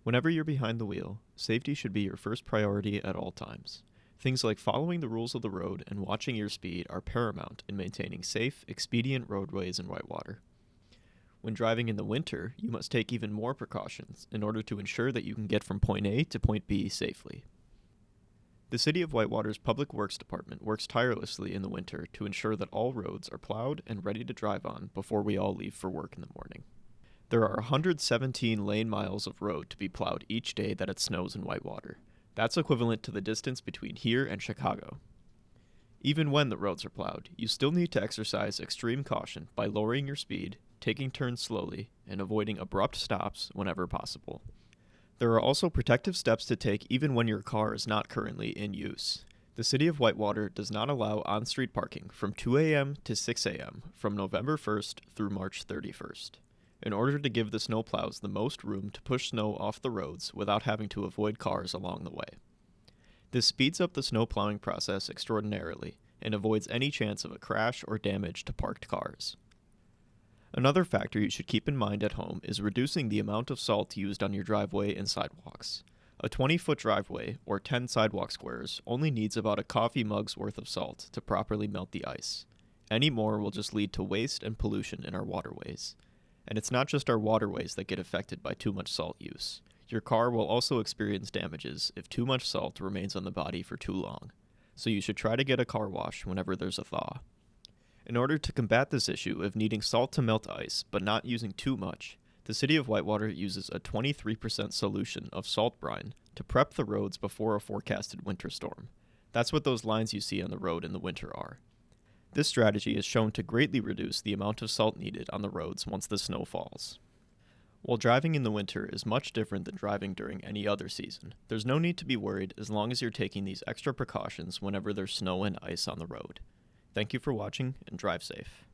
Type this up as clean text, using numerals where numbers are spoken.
Whenever you're behind the wheel, safety should be your first priority at all times. Things like following the rules of the road and watching your speed are paramount in maintaining safe, expedient roadways in Whitewater. When driving in the winter, you must take even more precautions in order to ensure that you can get from point A to point B safely. The City of Whitewater's Public Works Department works tirelessly in the winter to ensure that all roads are plowed and ready to drive on before we all leave for work in the morning. There are 117 lane miles of road to be plowed each day that it snows in Whitewater. That's equivalent to the distance between here and Chicago. Even when the roads are plowed, you still need to exercise extreme caution by lowering your speed, taking turns slowly, and avoiding abrupt stops whenever possible. There are also protective steps to take even when your car is not currently in use. The City of Whitewater does not allow on-street parking from 2 a.m. to 6 a.m. from November 1st through March 31st. In order to give the snowplows the most room to push snow off the roads without having to avoid cars along the way. This speeds up the snow plowing process extraordinarily and avoids any chance of a crash or damage to parked cars. Another factor you should keep in mind at home is reducing the amount of salt used on your driveway and sidewalks. A 20-foot driveway, or 10 sidewalk squares, only needs about a coffee mug's worth of salt to properly melt the ice. Any more will just lead to waste and pollution in our waterways. And it's not just our waterways that get affected by too much salt use. Your car will also experience damages if too much salt remains on the body for too long. So you should try to get a car wash whenever there's a thaw. In order to combat this issue of needing salt to melt ice but not using too much, the City of Whitewater uses a 23% solution of salt brine to prep the roads before a forecasted winter storm. That's what those lines you see on the road in the winter are. This strategy is shown to greatly reduce the amount of salt needed on the roads once the snow falls. While driving in the winter is much different than driving during any other season, there's no need to be worried as long as you're taking these extra precautions whenever there's snow and ice on the road. Thank you for watching, and drive safe.